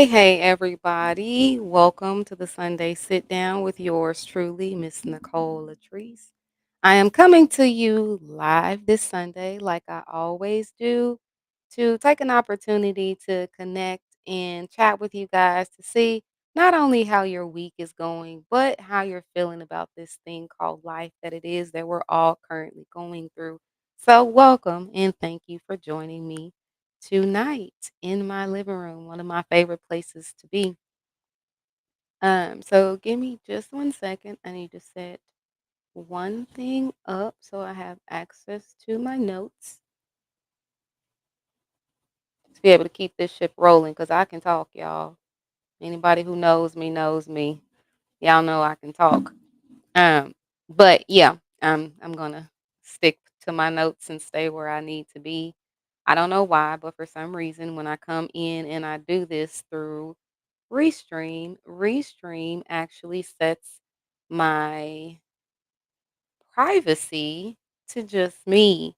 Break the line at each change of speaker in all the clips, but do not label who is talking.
Hey, everybody. Welcome to the Sunday Sit Down with yours truly, Miss Nicole LaTreece. I am coming to you live this Sunday, like I always do, to take an opportunity to connect and chat with you guys to see not only how your week is going, but how you're feeling about this thing called life that it is that we're all currently going through. So, welcome and thank you for joining me tonight in my living room, one of my favorite places to be. So give me just 1 second. I need to set one thing up so I have access to my notes to be able to keep this ship rolling because I can talk, y'all. Anybody who knows me knows me. Y'all know I can talk. Um, but yeah, I'm gonna stick to my notes and stay where I need to be. I don't know why, but for some reason when I come in and I do this through Restream actually sets my privacy to just me.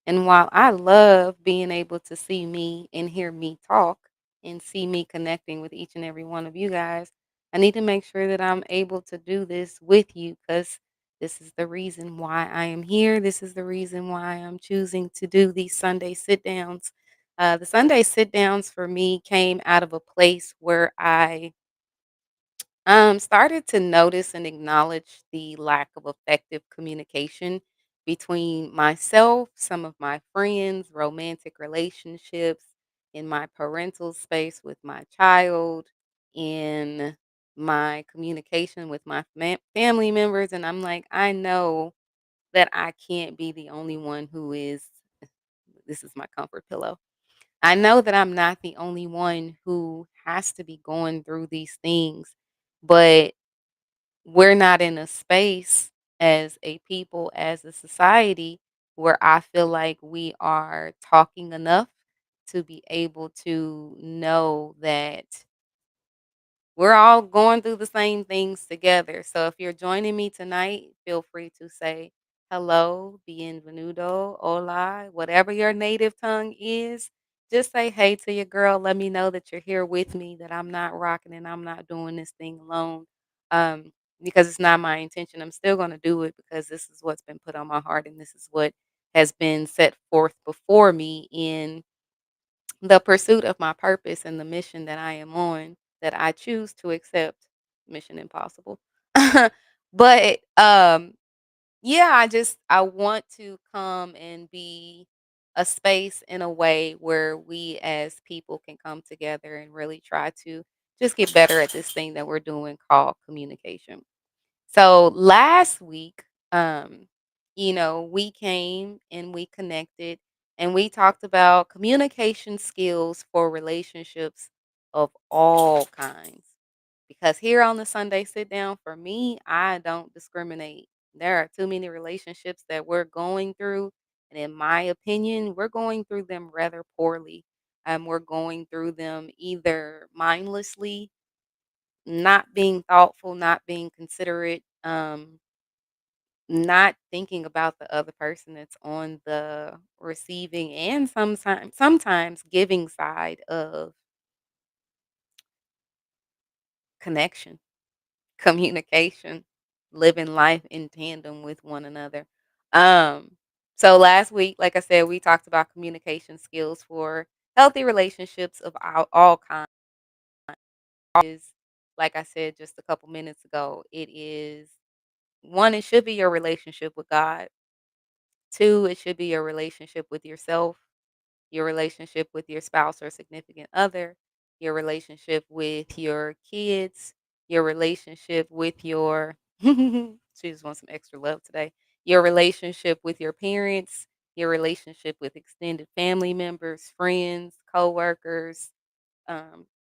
And while I love being able to see me and hear me talk and see me connecting with each and every one of you guys, I need to make sure that I'm able to do this with you because this is the reason why I am here. This is the reason why I'm choosing to do these Sunday sit downs. The Sunday sit downs for me came out of a place where I started to notice and acknowledge the lack of effective communication between myself, some of my friends, romantic relationships, in my parental space with my child, in my communication with my family members. And I'm like, I know that I can't be the only one who is, this is my comfort pillow. I know that I'm not the only one who has to be going through these things, but we're not in a space as a people, as a society, where I feel like we are talking enough to be able to know that we're all going through the same things together. So if you're joining me tonight, feel free to say hello, bienvenido, hola, whatever your native tongue is. Just say hey to your girl. Let me know that you're here with me, that I'm not rocking and I'm not doing this thing alone. Um, because it's not my intention. I'm still going to do it because this is what's been put on my heart and this is what has been set forth before me in the pursuit of my purpose and the mission that I am on, that I choose to accept. Mission impossible. But yeah, I want to come and be a space in a way where we as people can come together and really try to just get better at this thing that we're doing called communication. So last week, we came and we connected and we talked about communication skills for relationships of all kinds. Because here on the Sunday sit down, for me, I don't discriminate. There are too many relationships that we're going through. And in my opinion, we're going through them rather poorly. We're going through them either mindlessly, not being thoughtful, not being considerate, not thinking about the other person that's on the receiving and sometimes giving side of connection, communication, living life in tandem with one another. Um, so last week, like I said, we talked about communication skills for healthy relationships of all kinds. Is like I said just a couple minutes ago, it is one, it should be your relationship with God. Two, it should be your relationship with yourself, your relationship with your spouse or significant other, your relationship with your kids, your relationship with your she just wants some extra love today. Your relationship with your parents, your relationship with extended family members, friends, coworkers,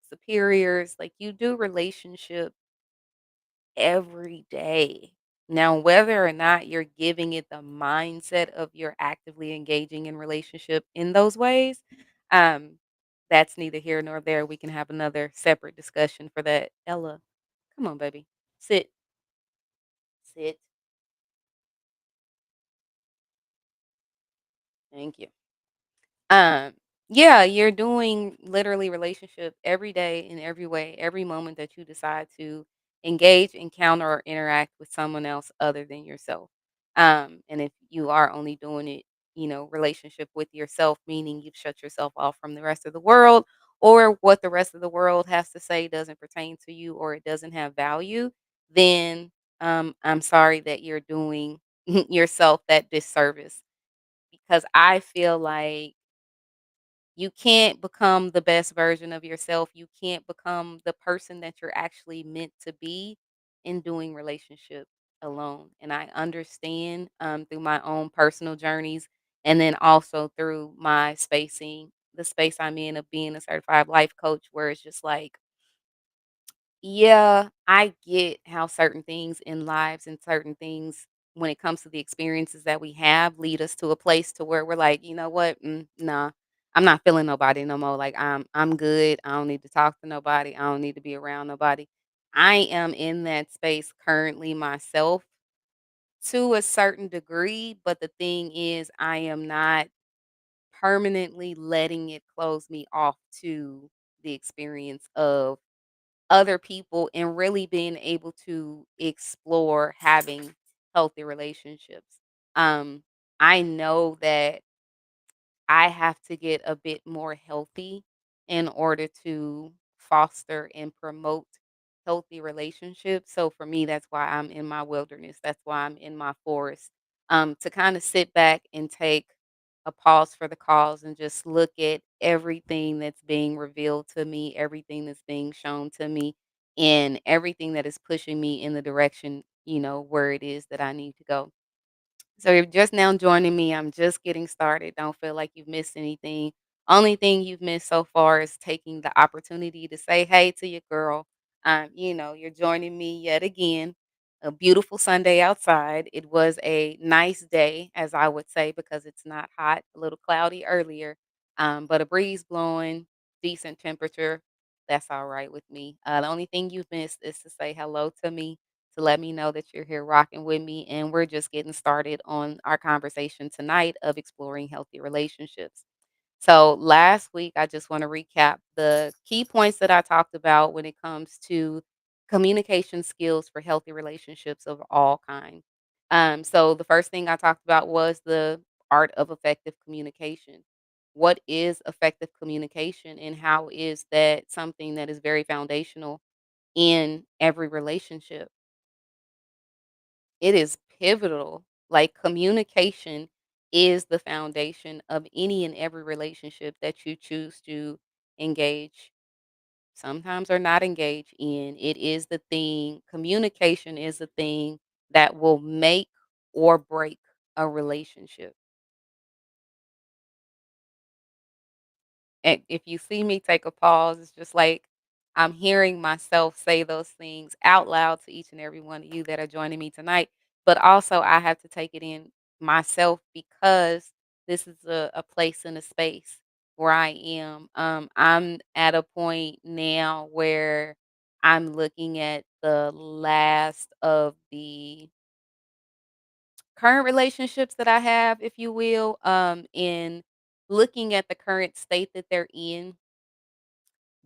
superiors. Like you do relationship every day. Now, whether or not you're giving it the mindset of you're actively engaging in relationship in those ways, um, that's neither here nor there. We can have another separate discussion for that. Ella, come on, baby. Sit, sit. Thank you. Um, Yeah, you're doing literally relationship every day in every way, every moment that you decide to engage, encounter, or interact with someone else other than yourself. And if you are only doing it, relationship with yourself, meaning you've shut yourself off from the rest of the world, or what the rest of the world has to say doesn't pertain to you or it doesn't have value, then I'm sorry that you're doing yourself that disservice because I feel like you can't become the best version of yourself. You can't become the person that you're actually meant to be in doing relationship alone. And I understand through my own personal journeys and then also through my spacing, the space I'm in of being a certified life coach, where it's just like, yeah, I get how certain things in lives and certain things when it comes to the experiences that we have lead us to a place to where we're like, you know what? Nah, I'm not feeling nobody no more. Like I'm good. I don't need to talk to nobody. I don't need to be around nobody. I am in that space currently myself to a certain degree, but the thing is I am not permanently letting it close me off to the experience of other people and really being able to explore having healthy relationships. Um, I know that I have to get a bit more healthy in order to foster and promote healthy relationships. So for me, that's why I'm in my wilderness. That's why I'm in my forest. To kind of sit back and take a pause for the cause and just look at everything that's being revealed to me, everything that's being shown to me, and everything that is pushing me in the direction, where it is that I need to go. So you're just now joining me. I'm just getting started. Don't feel like you've missed anything. Only thing you've missed so far is taking the opportunity to say hey to your girl. You're joining me yet again. A beautiful Sunday outside. It was a nice day, as I would say, because it's not hot, a little cloudy earlier, but a breeze blowing, decent temperature. That's all right with me. The only thing you've missed is to say hello to me to let me know that you're here rocking with me. And we're just getting started on our conversation tonight of exploring healthy relationships. So, last week, I just want to recap the key points that I talked about when it comes to communication skills for healthy relationships of all kinds. So, the first thing I talked about was the art of effective communication. What is effective communication, and how is that something that is very foundational in every relationship? It is pivotal. Like, communication is the foundation of any and every relationship that you choose to engage, sometimes or not engage in. It is the thing communication is the thing that will make or break a relationship. And if you see me take a pause, it's just like I'm hearing myself say those things out loud to each and every one of you that are joining me tonight. But also, I have to take it in myself because this is a place and a space where I am. I'm at a point now where I'm looking at the last of the current relationships that I have, if you will, in looking at the current state that they're in,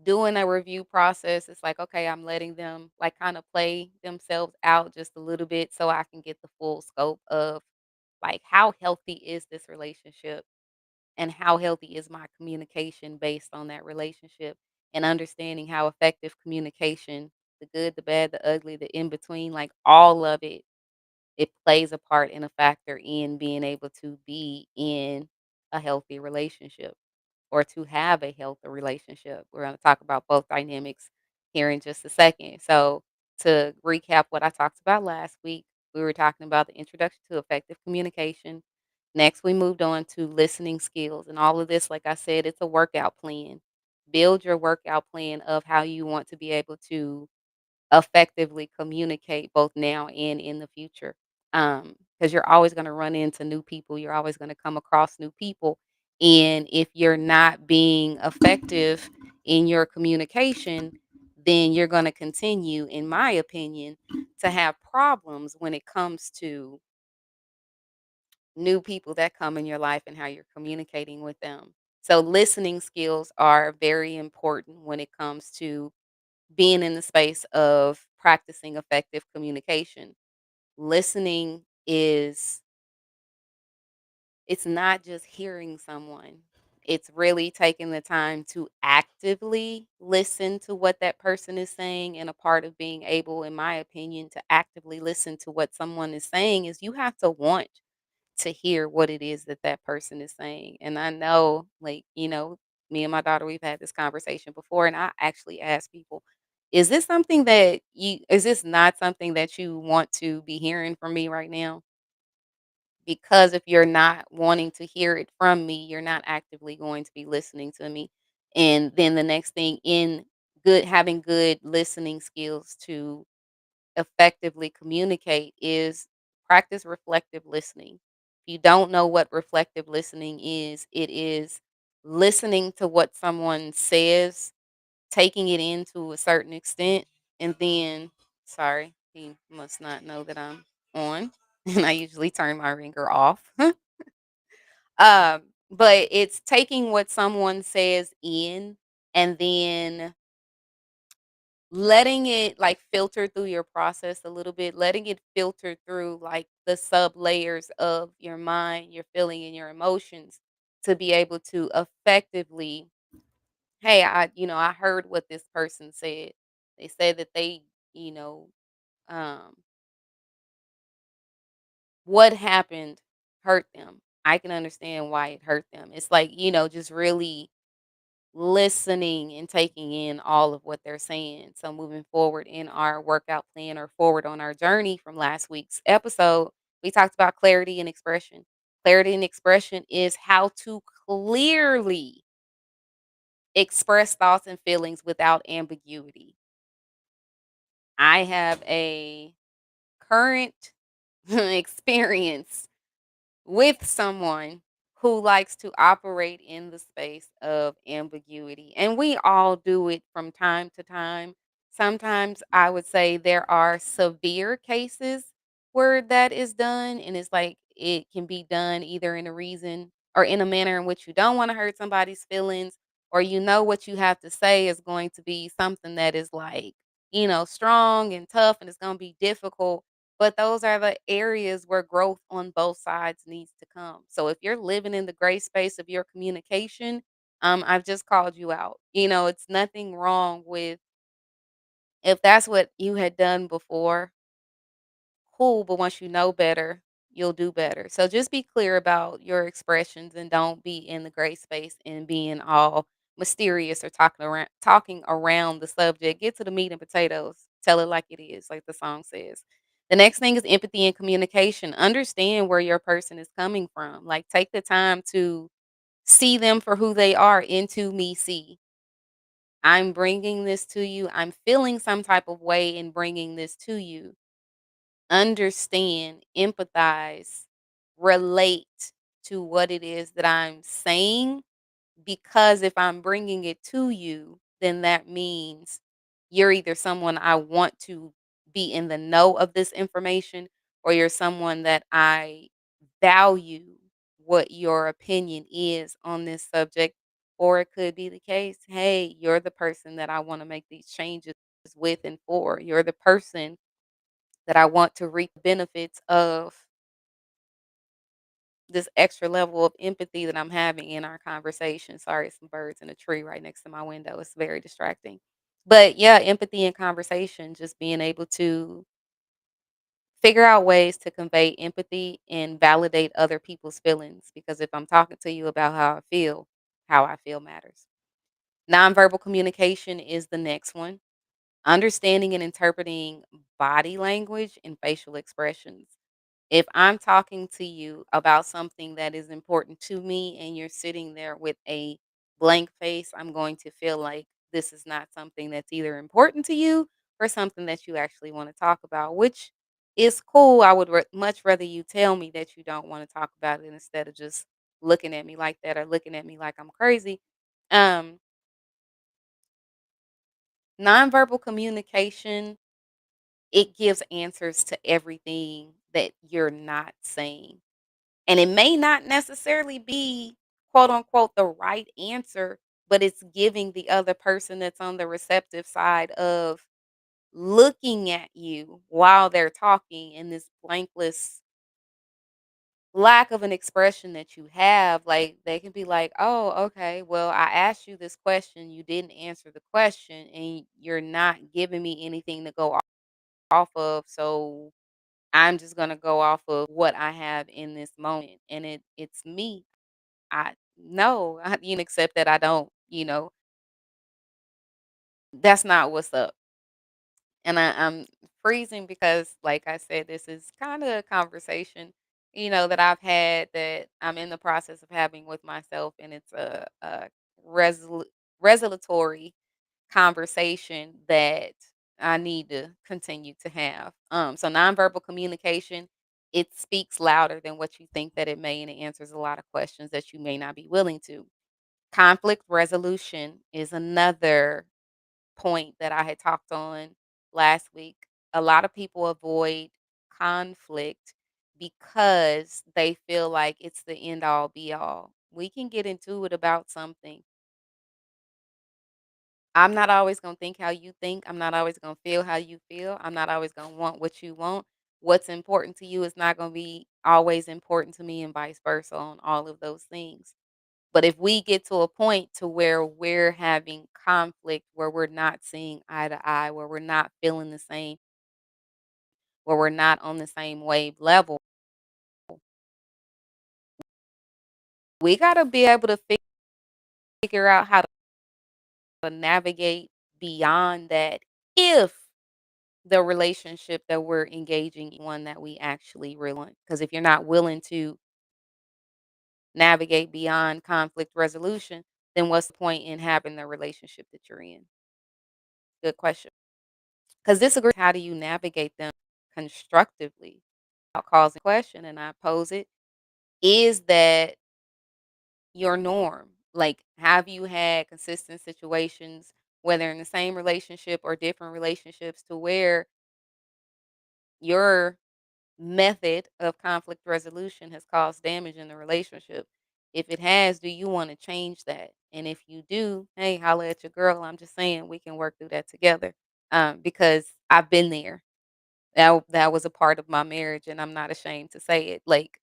doing a review process. It's like, okay, I'm letting them like kind of play themselves out just a little bit so I can get the full scope of like how healthy is this relationship and how healthy is my communication based on that relationship, and understanding how effective communication, the good, the bad, the ugly, the in between, like all of it, it plays a part and a factor in being able to be in a healthy relationship or to have a healthy relationship. We're going to talk about both dynamics here in just a second. So, to recap what I talked about last week, we were talking about the introduction to effective communication. Next, we moved on to listening skills. And all of this, like I said, it's a workout plan. Build your workout plan of how you want to be able to effectively communicate both now and in the future. Because you're always going to run into new people, you're always going to come across new people. And if you're not being effective in your communication, then you're going to continue, in my opinion, to have problems when it comes to new people that come in your life and how you're communicating with them. So listening skills are very important when it comes to being in the space of practicing effective communication. Listening is it's not just hearing someone. It's really taking the time to actively listen to what that person is saying. And a part of being able, in my opinion, to actively listen to what someone is saying is you have to want to hear what it is that that person is saying. And I know, like, me and my daughter, we've had this conversation before, and I actually ask people, is this not something that you want to be hearing from me right now? Because if you're not wanting to hear it from me, you're not actively going to be listening to me. And then the next thing in having good listening skills to effectively communicate is practice reflective listening. If you don't know what reflective listening is, it is listening to what someone says, taking it in to a certain extent, and then sorry, he must not know that I'm on. And I usually turn my ringer off. But it's taking what someone says in and then letting it, like, filter through your process a little bit, letting it filter through, like, the sub layers of your mind, your feeling, and your emotions to be able to effectively, "Hey, I heard what this person said. They said that you know, um, what happened hurt them. I can understand why it hurt them." It's like, just really listening and taking in all of what they're saying. So moving forward in our workout plan or forward on our journey from last week's episode, we talked about clarity and expression. Clarity and expression is how to clearly express thoughts and feelings without ambiguity. I have a current experience with someone who likes to operate in the space of ambiguity. And we all do it from time to time. Sometimes I would say there are severe cases where that is done, and it's like it can be done either in a reason or in a manner in which you don't want to hurt somebody's feelings, or what you have to say is going to be something that is like, strong and tough and it's going to be difficult, but those are the areas where growth on both sides needs to come. So if you're living in the gray space of your communication, I've just called you out. It's nothing wrong with if that's what you had done before, cool, but once you know better, you'll do better. So just be clear about your expressions and don't be in the gray space and being all mysterious or talking around the subject. Get to the meat and potatoes. Tell it like it is, like the song says. The next thing is empathy and communication. Understand where your person is coming from. Like, take the time to see them for who they are. Into me, see. I'm bringing this to you. I'm feeling some type of way in bringing this to you. Understand, empathize, relate to what it is that I'm saying, because if I'm bringing it to you, then that means you're either someone I want to be in the know of this information, or you're someone that I value what your opinion is on this subject. Or it could be the case, hey, you're the person that I want to make these changes with and for. You're the person that I want to reap the benefits of this extra level of empathy that I'm having in our conversation. Sorry, some birds in a tree right next to my window. It's very distracting. But yeah, empathy and conversation, just being able to figure out ways to convey empathy and validate other people's feelings. Because if I'm talking to you about how I feel matters. Nonverbal communication is the next one. Understanding and interpreting body language and facial expressions. If I'm talking to you about something that is important to me and you're sitting there with a blank face, I'm going to feel like this is not something that's either important to you or something that you actually want to talk about, which is cool. I would much rather you tell me that you don't want to talk about it instead of just looking at me like that or looking at me like I'm crazy. Um, Nonverbal communication, it gives answers to everything that you're not saying. And it may not necessarily be quote unquote the right answer, but it's giving the other person that's on the receptive side of looking at you while they're talking in this blankless lack of an expression that you have. Like they can be like, oh, okay, well, I asked you this question, you didn't answer the question, and you're not giving me anything to go off of. So I'm just gonna go off of what I have in this moment. And it's me. I no, accept that I don't, that's not what's up. And I'm freezing because, like I said, this is kind of a conversation, that I've had that I'm in the process of having with myself, and it's a resolutory conversation that I need to continue to have. So nonverbal communication, it speaks louder than what you think that it may, and it answers a lot of questions that you may not be willing to. Conflict resolution is another point that I had talked on last week. A lot of people avoid conflict because they feel like it's the end all be all. We can get into it about something. I'm not always going to think how you think. I'm not always going to feel how you feel. I'm not always going to want what you want. What's important to you is not going to be always important to me, and vice versa on all of those things. But if we get to a point to where we're having conflict, where we're not seeing eye to eye, where we're not feeling the same, where we're not on the same wave level, we got to be able to figure out how to navigate beyond that if the relationship that we're engaging in one that we actually really want. Because if you're not willing to navigate beyond conflict resolution, then what's the point in having the relationship that you're in? Good question. Because disagree, how do you navigate them constructively without causing question? And I pose it, is that your norm? Like, have you had consistent situations, whether in the same relationship or different relationships, to where your method of conflict resolution has caused damage in the relationship? If it has, do you want to change that? And if you do, hey, holla at your girl. I'm just saying we can work through that together. Because I've been there. That was a part of my marriage, and I'm not ashamed to say it. Like,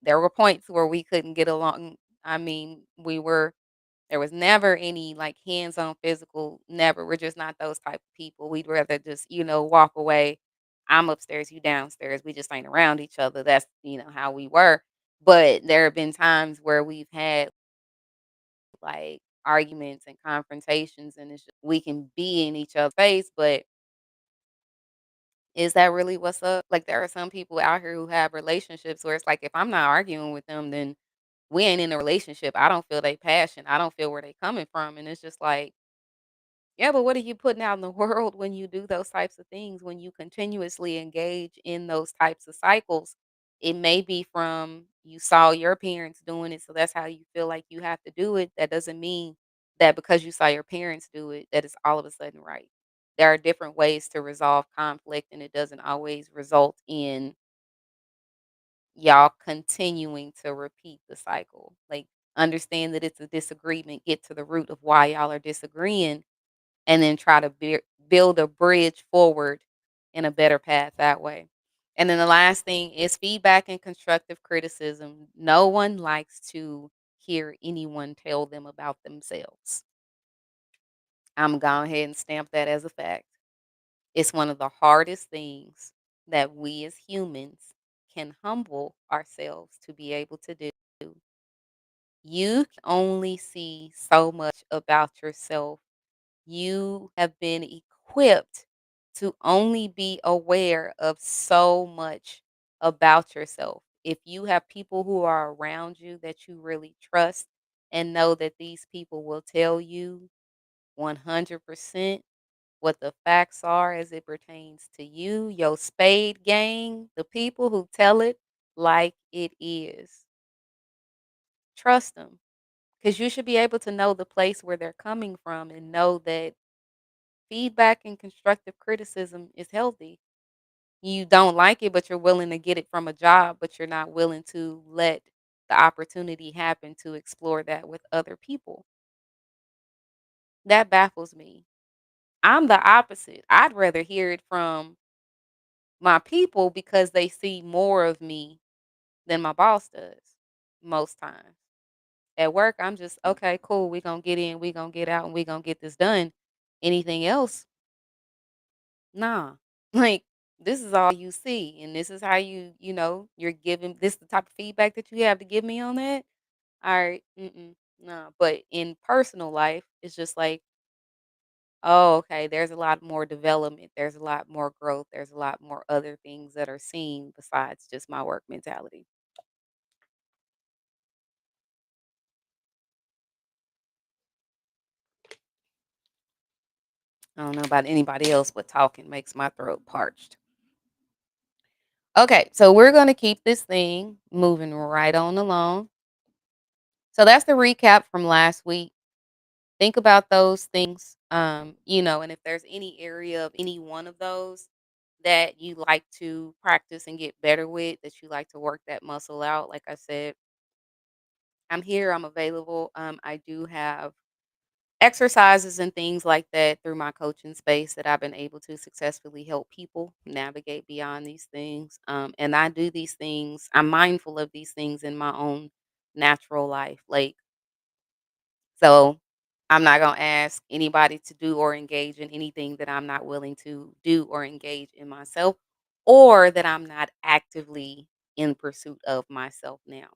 there were points where we couldn't get along. I mean, there was never any, like, hands-on physical, never. We're just not those type of people. We'd rather just, walk away. I'm upstairs, you downstairs. We just ain't around each other. That's, how we were. But there have been times where we've had, like, arguments and confrontations, and it's just we can be in each other's face, but is that really what's up? Like, there are some people out here who have relationships where it's like, if I'm not arguing with them, then we ain't in a relationship. I don't feel they passion. I don't feel where they coming from. And it's just like, yeah, but what are you putting out in the world when you do those types of things? When you continuously engage in those types of cycles, it may be from you saw your parents doing it, so that's how you feel like you have to do it. That doesn't mean that because you saw your parents do it, that it's all of a sudden right. There are different ways to resolve conflict, and it doesn't always result in y'all continuing to repeat the cycle. Like, understand that it's a disagreement, get to the root of why y'all are disagreeing, and then try to build a bridge forward in a better path that way. And then the last thing is feedback and constructive criticism. No one likes to hear anyone tell them about themselves. I'm going ahead and stamp that as a fact. It's one of the hardest things that we as humans can humble ourselves to be able to do. You can only see so much about yourself. You have been equipped to only be aware of so much about yourself. If you have people who are around you that you really trust and know that these people will tell you 100% what the facts are as it pertains to you, your spade gang, the people who tell it like it is. Trust them, because you should be able to know the place where they're coming from and know that feedback and constructive criticism is healthy. You don't like it, but you're willing to get it from a job, but you're not willing to let the opportunity happened to explore that with other people. That baffles me. I'm the opposite. I'd rather hear it from my people because they see more of me than my boss does most times. At work, I'm just, okay, cool. We're going to get in, we're going to get out, and we're going to get this done. Anything else? Nah. Like, this is all you see. And this is how you're giving this the type of feedback that you have to give me on that. All right. Mm-mm. No. But in personal life, it's just like, oh, okay, there's a lot more development. There's a lot more growth. There's a lot more other things that are seen besides just my work mentality. I don't know about anybody else, but talking makes my throat parched. Okay, so we're going to keep this thing moving right on along. So that's the recap from last week. Think about those things, and if there's any area of any one of those that you like to practice and get better with, that you like to work that muscle out, like I said, I'm here, I'm available. I do have exercises and things like that through my coaching space that I've been able to successfully help people navigate beyond these things. And I do these things, I'm mindful of these things in my own natural life. So I'm not going to ask anybody to do or engage in anything that I'm not willing to do or engage in myself, or that I'm not actively in pursuit of myself now.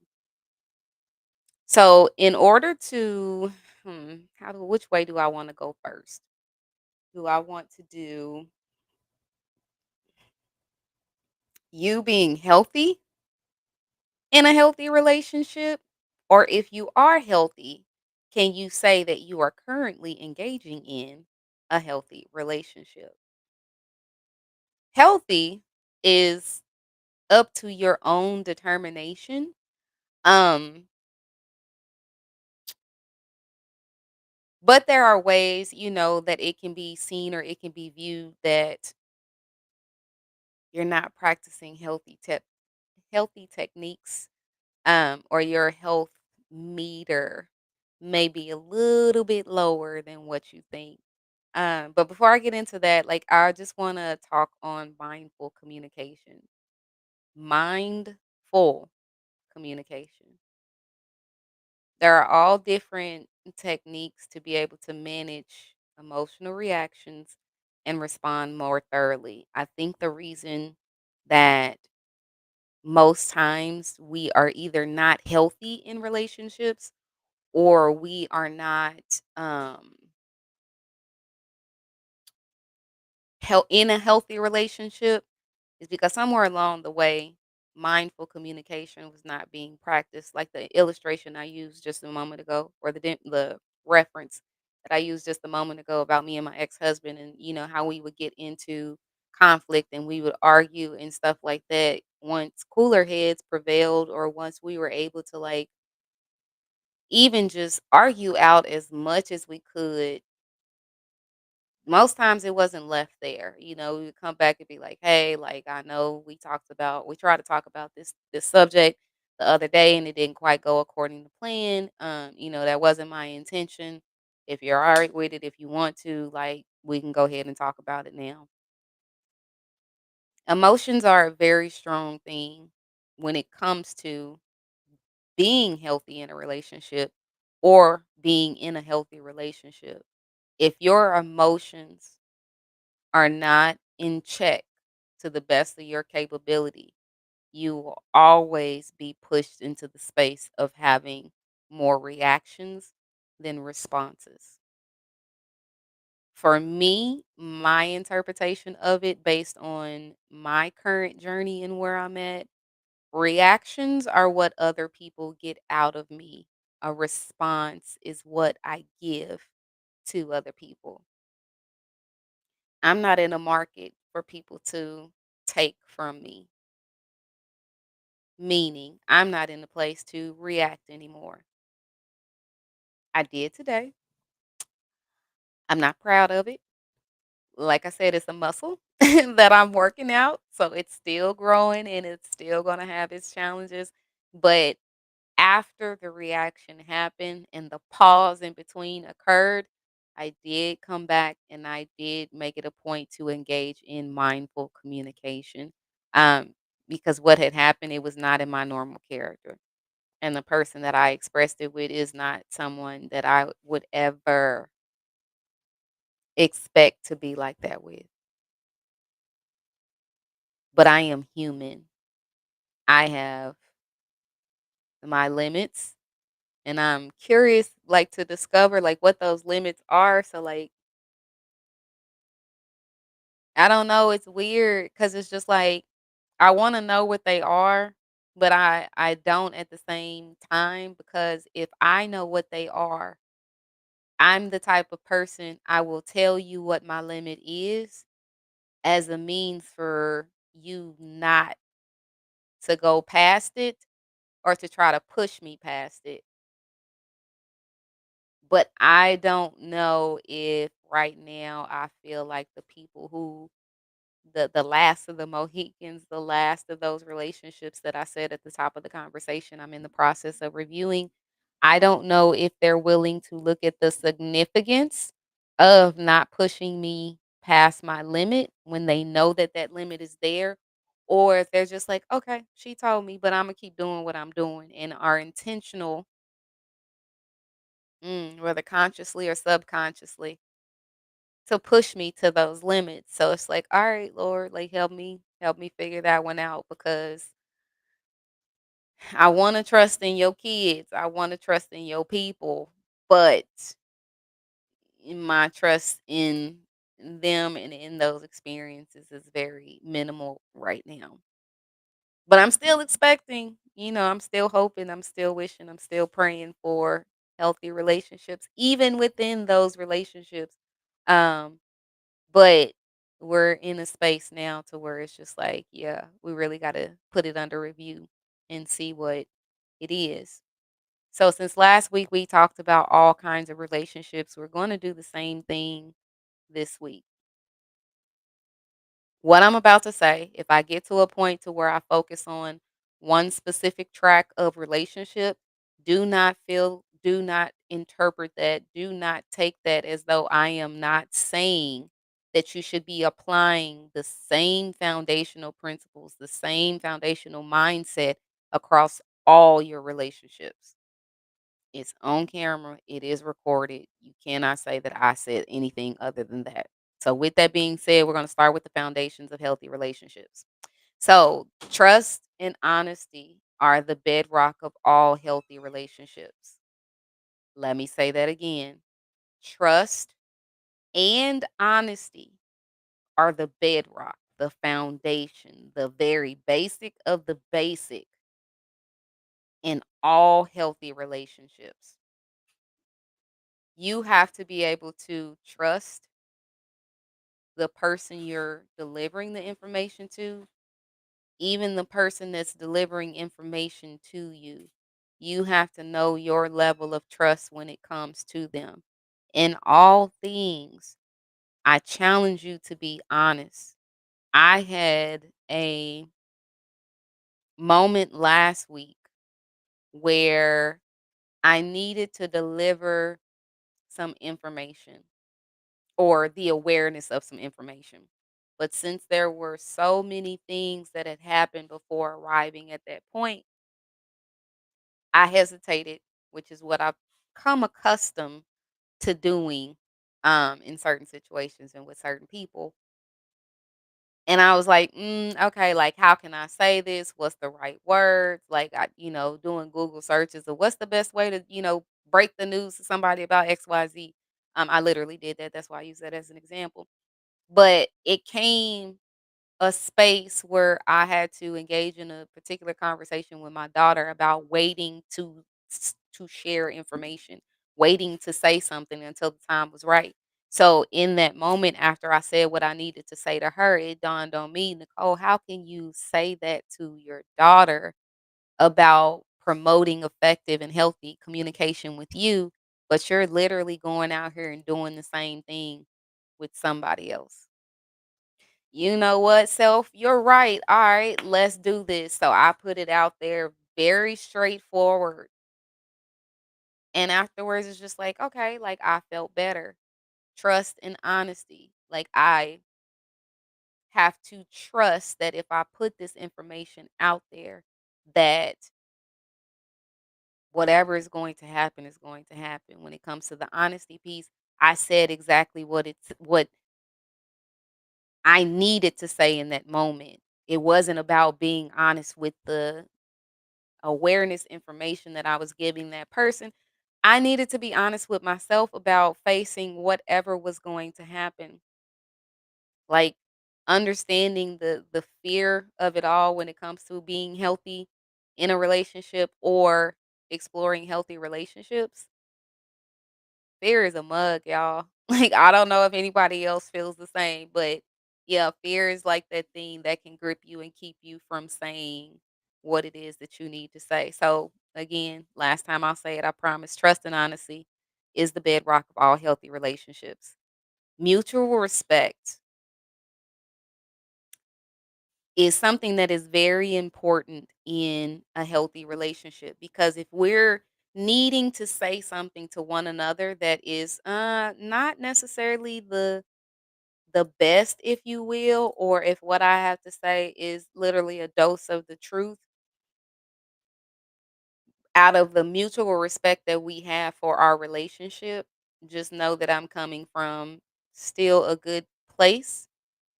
So in order to, which way do I want to go first? Do I want to do you being healthy in a healthy relationship? Or if you are healthy, can you say that you are currently engaging in a healthy relationship? Healthy is up to your own determination. Um, but there are ways, that it can be seen or it can be viewed that you're not practicing healthy techniques, or your health meter may be a little bit lower than what you think. But before I get into that, like I just want to talk on mindful communication. Mindful communication. There are all different techniques to be able to manage emotional reactions and respond more thoroughly. I think the reason that most times we are either not healthy in relationships or we are not in a healthy relationship is because somewhere along the way mindful communication was not being practiced, like the illustration I used just a moment ago, or the reference that I used just a moment ago about me and my ex-husband, and how we would get into conflict and we would argue and stuff like that. Once cooler heads prevailed, or once we were able to, like, even just argue out as much as we could, most times it wasn't left there. We would come back and be like, "Hey, like, I know we tried to talk about this subject the other day and it didn't quite go according to plan. That wasn't my intention. If you're all right with it, if you want to, like, we can go ahead and talk about it now." Emotions are a very strong thing when it comes to being healthy in a relationship or being in a healthy relationship. If your emotions are not in check to the best of your capability, you will always be pushed into the space of having more reactions than responses. For me, my interpretation of it based on my current journey and where I'm at, reactions are what other people get out of me. A response is what I give to other people. I'm not in a market for people to take from me, meaning I'm not in a place to react anymore. I did today. I'm not proud of it. Like I said, it's a muscle that I'm working out. So it's still growing and it's still going to have its challenges. But after the reaction happened and the pause in between occurred, I did come back and I did make it a point to engage in mindful communication. Um, because what had happened, it was not in my normal character. And the person that I expressed it with is not someone that I would ever expect to be like that with. But I am human. I have my limits and I'm curious like to discover like what those limits are. So like I don't know, it's weird cuz it's just like I want to know what they are, but I don't at the same time because if I know what they are, I'm the type of person I will tell you what my limit is as a means for you not to go past it or to try to push me past it. But I don't know if right now I feel like the people who the last of the Mohicans, the last of those relationships that I said at the top of the conversation, I'm in the process of reviewing. I don't know if they're willing to look at the significance of not pushing me past my limit when they know that that limit is there, or if they're just like, okay, she told me, but I'm gonna keep doing what I'm doing, and are intentional, whether consciously or subconsciously, to push me to those limits. So it's like, all right, Lord, like help me figure that one out because I want to trust in your kids. I want to trust in your people, but in my trust in them and in those experiences is very minimal right now. But I'm still expecting, I'm still hoping, I'm still wishing, I'm still praying for healthy relationships, even within those relationships. Um, But we're in a space now to where it's just like, yeah, we really got to put it under review and see what it is. So since last week we talked about all kinds of relationships, we're going to do the same thing this week. What I'm about to say, if I get to a point to where I focus on one specific track of relationship, do not interpret that, do not take that as though I am not saying that you should be applying the same foundational principles, the same foundational mindset across all your relationships. It's on camera, it is recorded. You cannot say that I said anything other than that. So, with that being said, we're going to start with the foundations of healthy relationships. So, trust and honesty are the bedrock of all healthy relationships. Let me say that again. Trust and honesty are the bedrock, the foundation, the very basic of the basic in all healthy relationships. You have to be able to trust the person you're delivering the information to, even the person that's delivering information to you. You have to know your level of trust when it comes to them. In all things, I challenge you to be honest. I had a moment last week where I needed to deliver some information or the awareness of some information. But since there were so many things that had happened before arriving at that point, I hesitated, which is what I've come accustomed to doing in certain situations and with certain people. And I was like, okay, like, how can I say this? What's the right words? Like, doing Google searches of what's the best way to, break the news to somebody about XYZ. I literally did that. That's why I use that as an example. But it came a space where I had to engage in a particular conversation with my daughter about waiting to share information, waiting to say something until the time was right. So in that moment after I said what I needed to say to her, it dawned on me, Nicole, how can you say that to your daughter about promoting effective and healthy communication with you, but you're literally going out here and doing the same thing with somebody else? You know what, self? You're right. All right, let's do this. So I put it out there very straightforward. And afterwards, it's just like, okay, like I felt better. Trust and honesty. Like I have to trust that if I put this information out there, that whatever is going to happen. When it comes to the honesty piece, I said exactly what I needed to say in that moment. It wasn't about being honest with the awareness information that I was giving that person. I needed to be honest with myself about facing whatever was going to happen. Like understanding the fear of it all when it comes to being healthy in a relationship or exploring healthy relationships. Fear is a mug, y'all. Like, I don't know if anybody else feels the same, but yeah, fear is like that thing that can grip you and keep you from saying what it is that you need to say. So, again, last time I'll say it, I promise. Trust and honesty is the bedrock of all healthy relationships. Mutual respect is something that is very important in a healthy relationship because if we're needing to say something to one another that is not necessarily the best, if you will, or if what I have to say is literally a dose of the truth, out of the mutual respect that we have for our relationship, just know that I'm coming from still a good place.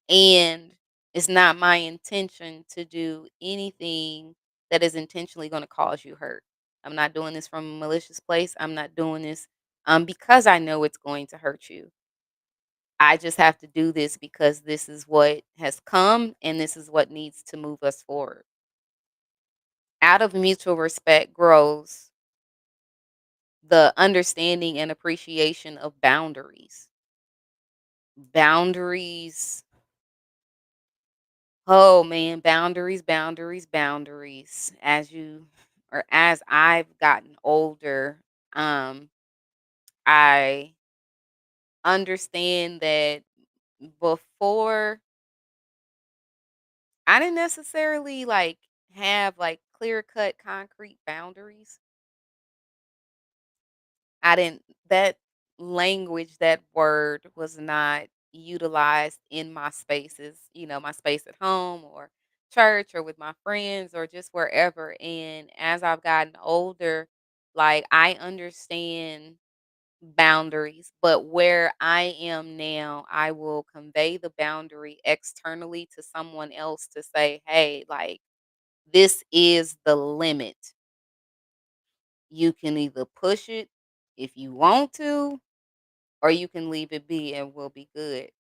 And it's not my intention to do anything that is intentionally going to cause you hurt. I'm not doing this from a malicious place. I'm not doing this because I know it's going to hurt you. I just have to do this because this is what has come and this is what needs to move us forward. Out of mutual respect grows the understanding and appreciation of boundaries. Boundaries. Oh man, boundaries, boundaries, boundaries. As I've gotten older, I understand that before I didn't necessarily like have like clear cut concrete boundaries. I didn't that language, that word was not utilized in my spaces, my space at home or church or with my friends or just wherever. And as I've gotten older, like I understand boundaries, but where I am now, I will convey the boundary externally to someone else to say, hey, like, this is the limit. You can either push it if you want to, or you can leave it be and we'll be good.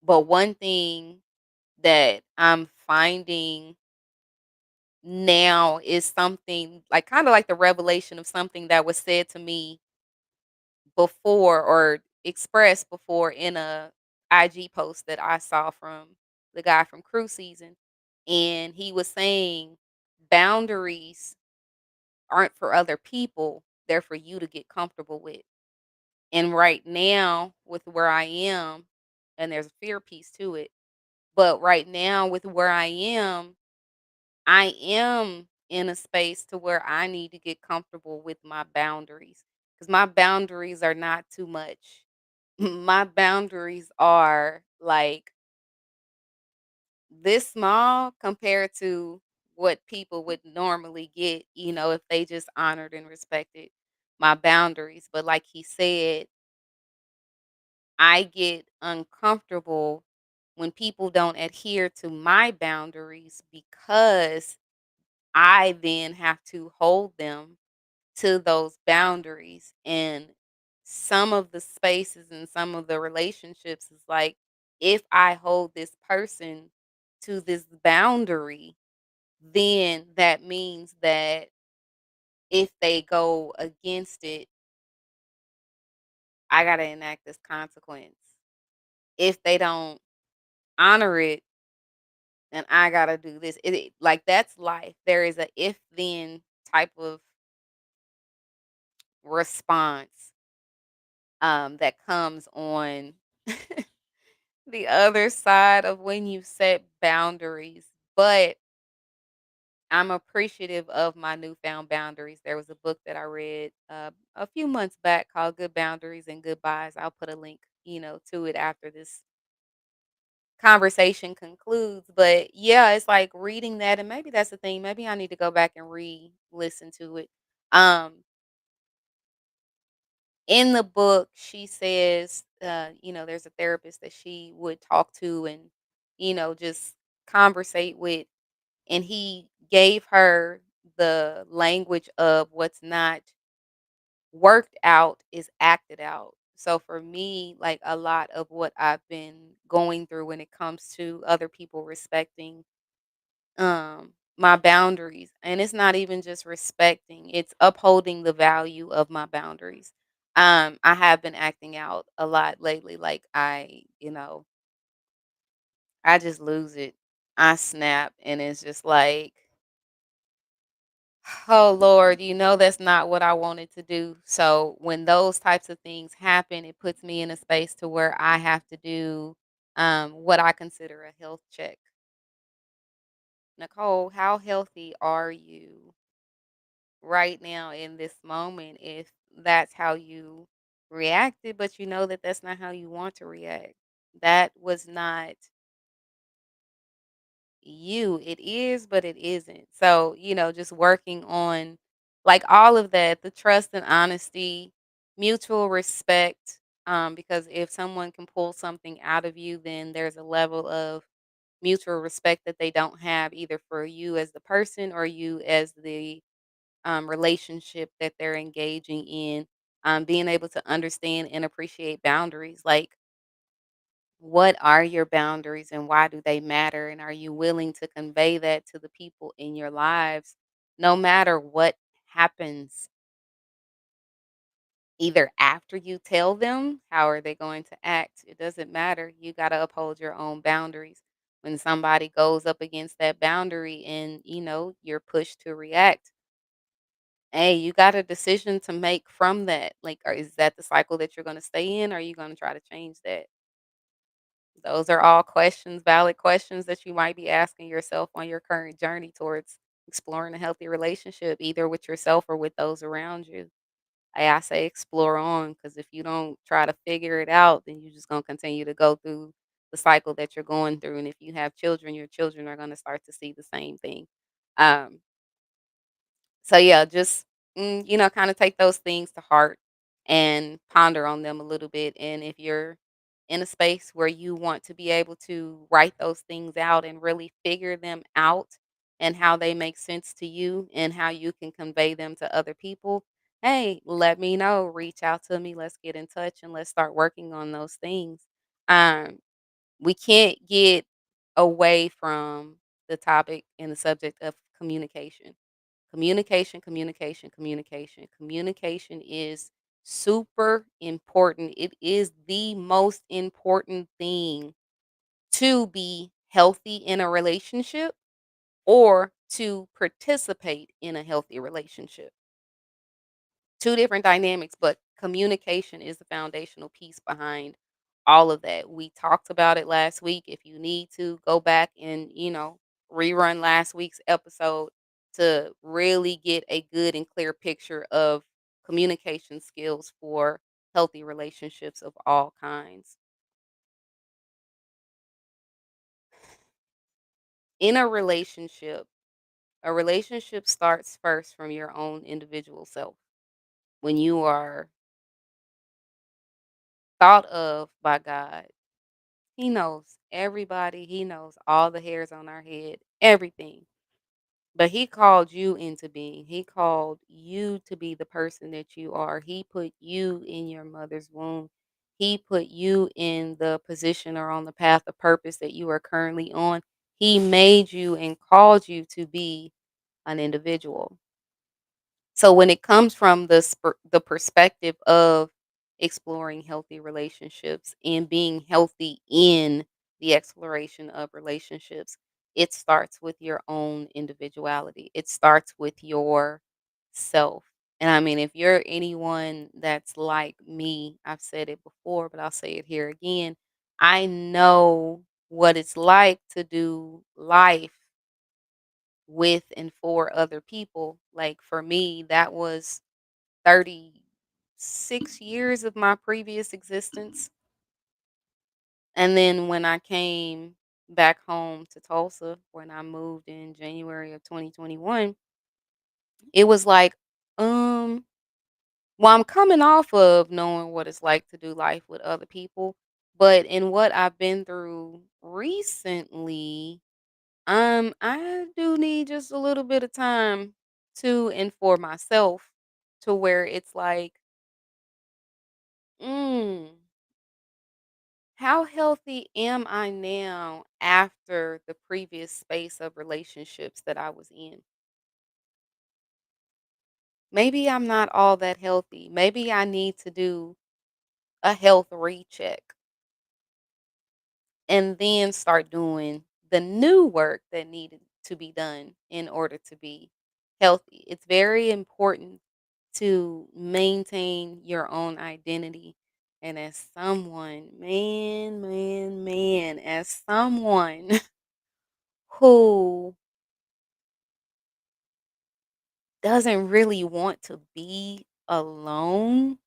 But one thing that I'm finding now is something like kind of like the revelation of something that was said to me before or expressed before in a IG post that I saw from the guy from Crew Season. And he was saying boundaries aren't for other people, they're for you to get comfortable with. And right now, with where I am, and there's a fear piece to it, but right now, with where I am in a space to where I need to get comfortable with my boundaries because my boundaries are not too much. My boundaries are like this small compared to what people would normally get, if they just honored and respected my boundaries. But like he said, I get uncomfortable when people don't adhere to my boundaries because I then have to hold them to those boundaries. And some of the spaces and some of the relationships is like, if I hold this person to this boundary, then that means that if they go against it, I got to enact this consequence. If they don't honor it, then I got to do this. Like that's life. There is a if then type of response that comes on the other side of when you set boundaries. But I'm appreciative of my newfound boundaries. There was a book that I read a few months back called Good Boundaries and Goodbyes. I'll put a link, to it after this conversation concludes. But yeah, it's like reading that, and maybe that's the thing. Maybe I need to go back and re-listen to it. Um, in the book, she says, there's a therapist that she would talk to and, just conversate with, and he gave her the language of what's not worked out is acted out. So for me, like a lot of what I've been going through when it comes to other people respecting my boundaries, and it's not even just respecting, it's upholding the value of my boundaries. I have been acting out a lot lately, like I just lose it. I snap and it's just like, oh Lord, that's not what I wanted to do. So when those types of things happen, it puts me in a space to where I have to do what I consider a health check. Nicole, how healthy are you right now in this moment if that's how you reacted, but you know that that's not how you want to react? That was not you. It is, but it isn't. So, just working on like all of that, the trust and honesty, mutual respect. Because if someone can pull something out of you, then there's a level of mutual respect that they don't have either for you as the person or you as the relationship that they're engaging in. Being able to understand and appreciate boundaries. Like, what are your boundaries and why do they matter? And are you willing to convey that to the people in your lives no matter what happens? Either after you tell them, how are they going to act? It doesn't matter. You got to uphold your own boundaries. When somebody goes up against that boundary and, you're pushed to react, hey, you got a decision to make from that. Like, is that the cycle that you're going to stay in? Or are you going to try to change that? Those are all questions, valid questions that you might be asking yourself on your current journey towards exploring a healthy relationship, either with yourself or with those around you. I say explore on, because if you don't try to figure it out, then you're just going to continue to go through the cycle that you're going through. And if you have children, your children are going to start to see the same thing. Um, so yeah, just kind of take those things to heart and ponder on them a little bit. And if you're in a space where you want to be able to write those things out and really figure them out and how they make sense to you and how you can convey them to other people, hey, let me know. Reach out to me. Let's get in touch and let's start working on those things. Um, we can't get away from the topic and the subject of communication. Communication, communication, communication. Communication is super important. It is the most important thing to be healthy in a relationship or to participate in a healthy relationship. Two different dynamics, but communication is the foundational piece behind all of that. We talked about it last week. If you need to go back and, rerun last week's episode to really get a good and clear picture of communication skills for healthy relationships of all kinds. In a relationship starts first from your own individual self. When you are thought of by God, He knows everybody. He knows all the hairs on our head, everything. But he called you into being. He called you to be the person that you are. He put you in your mother's womb. He put you in the position or on the path of purpose that you are currently on. He made you and called you to be an individual. So when it comes from the perspective of exploring healthy relationships and being healthy in the exploration of relationships, it starts with your own individuality. It starts with your self. And I mean, if you're anyone that's like me, I've said it before, but I'll say it here again. I know what it's like to do life with and for other people. Like for me, that was 36 years of my previous existence. And then when I came back home to Tulsa, when I moved in January of 2021, it was like, um, well, I'm coming off of knowing what it's like to do life with other people. But in what I've been through recently, I do need just a little bit of time to and for myself to where it's like, mm, how healthy am I now after the previous space of relationships that I was in? Maybe I'm not all that healthy. Maybe I need to do a health recheck and then start doing the new work that needed to be done in order to be healthy. It's very important to maintain your own identity. And as someone, as someone who doesn't really want to be alone,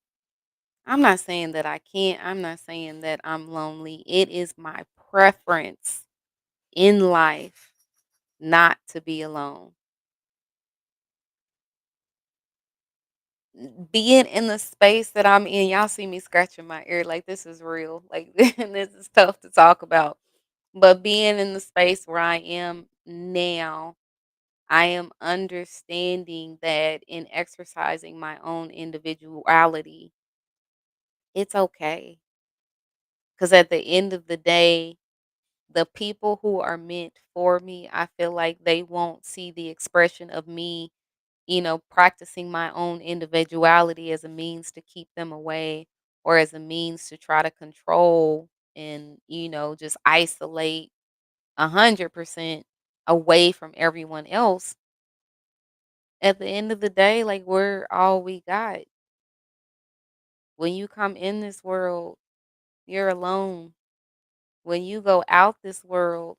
I'm not saying that I can't, I'm not saying that I'm lonely. It is my preference in life not to be alone. Being in the space that I'm in, y'all see me scratching my ear like this is real. Like this is tough to talk about. But being in the space where I am now, I am understanding that in exercising my own individuality, it's okay. Because at the end of the day, the people who are meant for me, I feel like they won't see the expression of me, practicing my own individuality as a means to keep them away or as a means to try to control and, just isolate 100% away from everyone else. At the end of the day, like we're all we got. When you come in this world, you're alone. When you go out this world,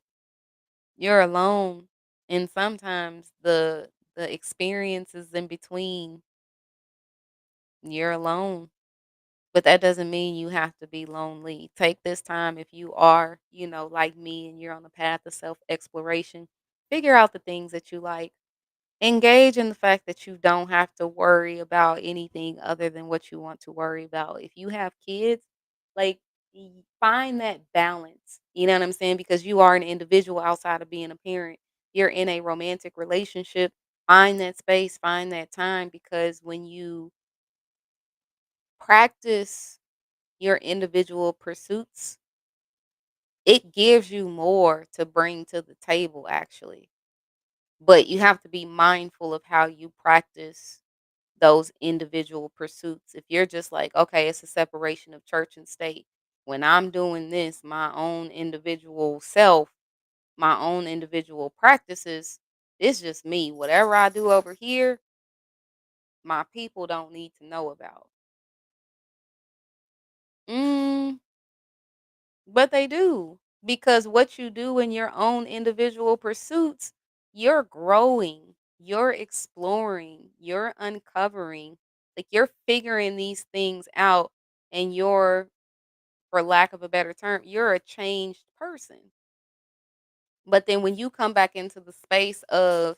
you're alone. And sometimes the experiences in between, you're alone. But that doesn't mean you have to be lonely. Take this time if you are, like me and you're on the path of self-exploration. Figure out the things that you like. Engage in the fact that you don't have to worry about anything other than what you want to worry about. If you have kids, like find that balance. You know what I'm saying? Because you are an individual outside of being a parent. You're in a romantic relationship. Find that space, find that time because when you practice your individual pursuits, it gives you more to bring to the table actually. But you have to be mindful of how you practice those individual pursuits. If you're just like, okay, it's a separation of church and state. When I'm doing this, my own individual self, my own individual practices, it's just me. Whatever I do over here, my people don't need to know about. Mm, but they do. Because what you do in your own individual pursuits, you're growing, you're exploring, you're uncovering, like you're figuring these things out and you're, for lack of a better term, you're a changed person. But then when you come back into the space of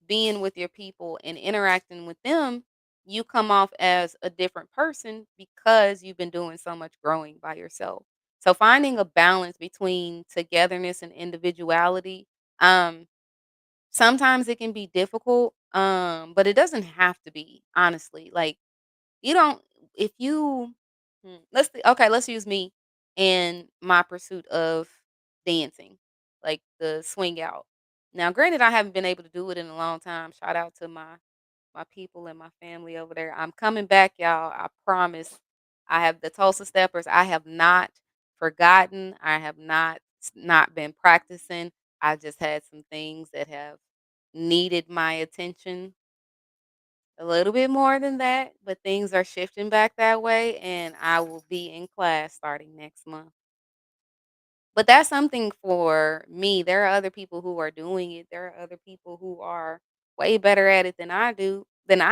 being with your people and interacting with them, you come off as a different person because you've been doing so much growing by yourself. So finding a balance between togetherness and individuality, um, sometimes it can be difficult, but it doesn't have to be, honestly. Like you don't if you let's use me and my pursuit of dancing, like the swing out. Now, granted, I haven't been able to do it in a long time. Shout out to my people and my family over there. I'm coming back, y'all. I promise. I have the Tulsa Steppers. I have not forgotten. I have not been practicing. I just had some things that have needed my attention a little bit more than that, but things are shifting back that way, and I will be in class starting next month. But that's something for me. There are other people who are doing it. There are other people who are way better at it than I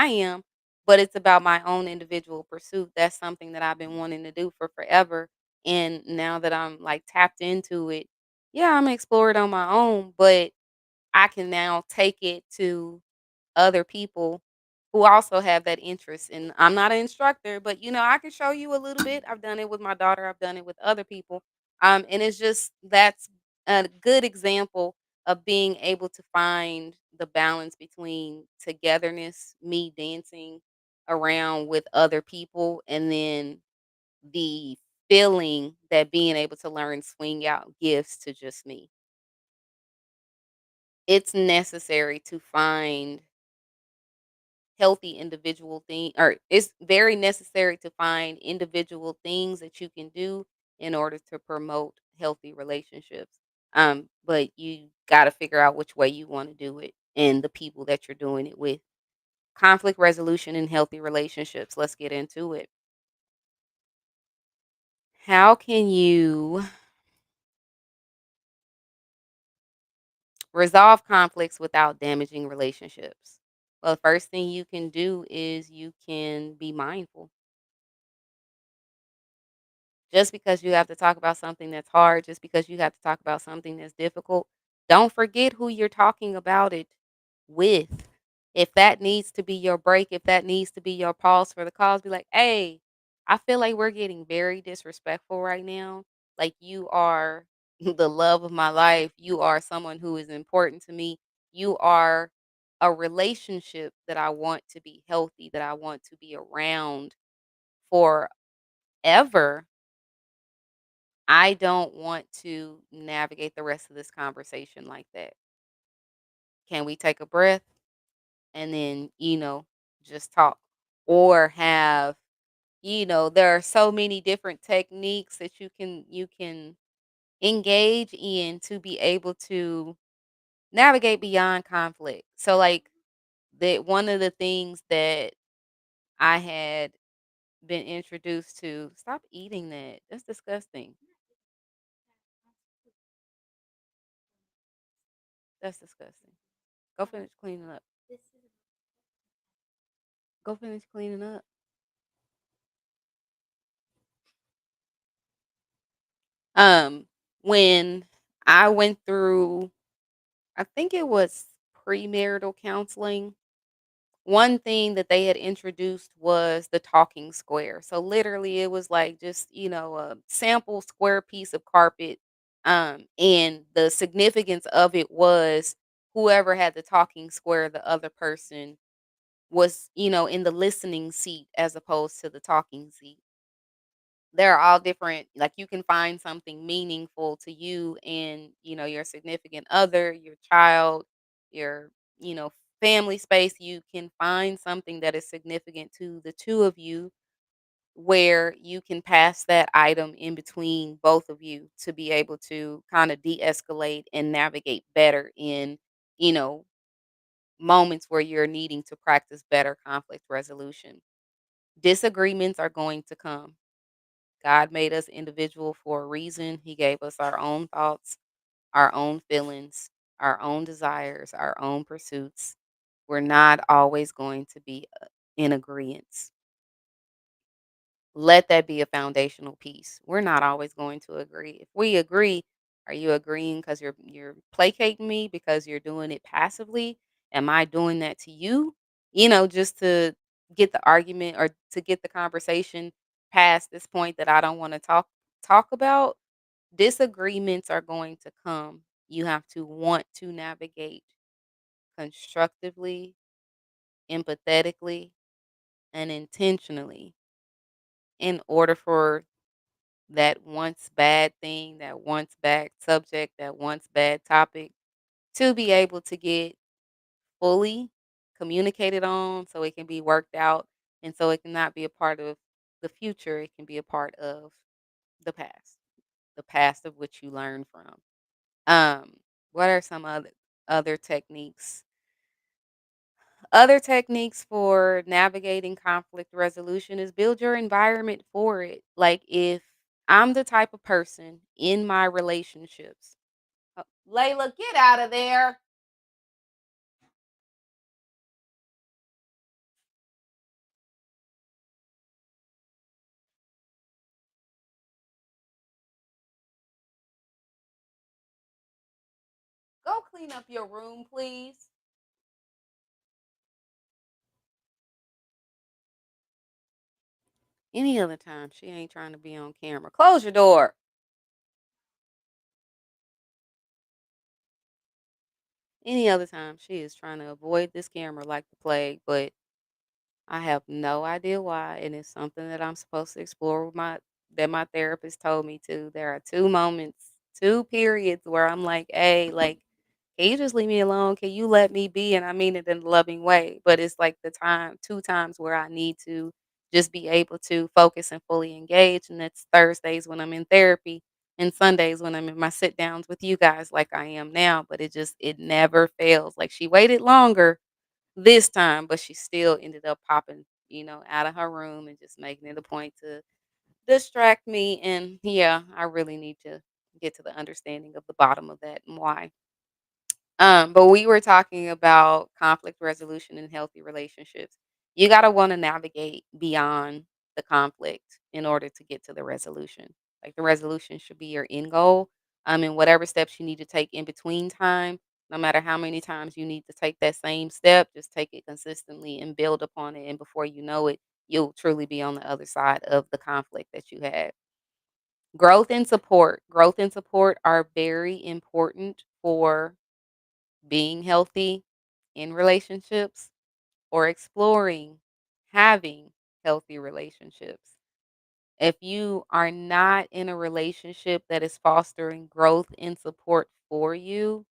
am, but it's about my own individual pursuit. That's something that I've been wanting to do for forever, and now that I'm, like, tapped into it, yeah, I'm gonna explore it on my own, but I can now take it to other people who also have that interest. And I'm not an instructor, but I can show you a little bit. I've done it with my daughter, I've done it with other people. And it's just that's a good example of being able to find the balance between togetherness, me dancing around with other people, and then the feeling that being able to learn swing out gives to just me. It's necessary to find healthy individual thing, or it's very necessary to find individual things that you can do in order to promote healthy relationships. But you got to figure out which way you want to do it and the people that you're doing it with. Conflict resolution in healthy relationships. Let's get into it. How can you resolve conflicts without damaging relationships? Well, the first thing you can do is you can be mindful. Just because you have to talk about something that's hard, just because you have to talk about something that's difficult, don't forget who you're talking about it with. If that needs to be your break, if that needs to be your pause for the cause, be like, hey, I feel like we're getting very disrespectful right now. Like, you are the love of my life. You are someone who is important to me. You are a relationship that I want to be healthy, that I want to be around forever. I don't want to navigate the rest of this conversation like that. Can we take a breath and then, just talk? Or have, there are so many different techniques that you can engage in to be able to navigate beyond conflict. So, like, that one of the things that I had been introduced to, stop eating that. That's disgusting. That's disgusting. Go finish cleaning up. Go finish cleaning up. Um, when I went through, I think it was premarital counseling, one thing that they had introduced was the talking square. So literally it was like just, a sample square piece of carpet. And the significance of it was whoever had the talking square, the other person was, in the listening seat as opposed to the talking seat. They're all different. Like, you can find something meaningful to you and, your significant other, your child, your, you know, family space. You can find something that is significant to the two of you where you can pass that item in between both of you to be able to kind of de-escalate and navigate better in, you know, moments where you're needing to practice better conflict resolution. Disagreements are going to come. God made us individual for a reason. He gave us our own thoughts, our own feelings, our own desires, our own pursuits. We're not always going to be in agreement. Let that be a foundational piece. We're not always going to agree. If we agree, are you agreeing because you're placating me because you're doing it passively? Am I doing that to you? Just to get the argument or to get the conversation past this point that I don't want to talk about. Disagreements are going to come. You have to want to navigate constructively, empathetically, and intentionally in order for that once bad thing, that once bad subject, that once bad topic to be able to get fully communicated on so it can be worked out and so it cannot be a part of the future. It can be a part of the past of which you learn from. Um, what are some other techniques? Other techniques for navigating conflict resolution is build your environment for it. Like, if I'm the type of person in my relationships. Layla, get out of there. Go clean up your room, please. Any other time, she ain't trying to be on camera. Close your door. Any other time, she is trying to avoid this camera like the plague, but I have no idea why, and it's something that I'm supposed to explore with my therapist told me to. There are 2 moments, 2 periods where I'm like, "Hey, like, can you just leave me alone? Can you let me be?" And I mean it in a loving way, but it's like the 2 times where I need to just be able to focus and fully engage, and that's Thursdays when I'm in therapy and Sundays when I'm in my sit downs with you guys like I am now, but it never fails. Like, she waited longer this time, but she still ended up popping, out of her room and just making it a point to distract me. And yeah, I really need to get to the understanding of the bottom of that and why. But we were talking about conflict resolution in healthy relationships. You gotta want to navigate beyond the conflict in order to get to the resolution. Like the resolution should be your end goal. And whatever steps you need to take in between time, no matter how many times you need to take that same step, just take it consistently and build upon it. And before you know it, you'll truly be on the other side of the conflict that you had. Growth and support. Growth and support are very important for being healthy in relationships or exploring having healthy relationships. If you are not in a relationship that is fostering growth and support for you,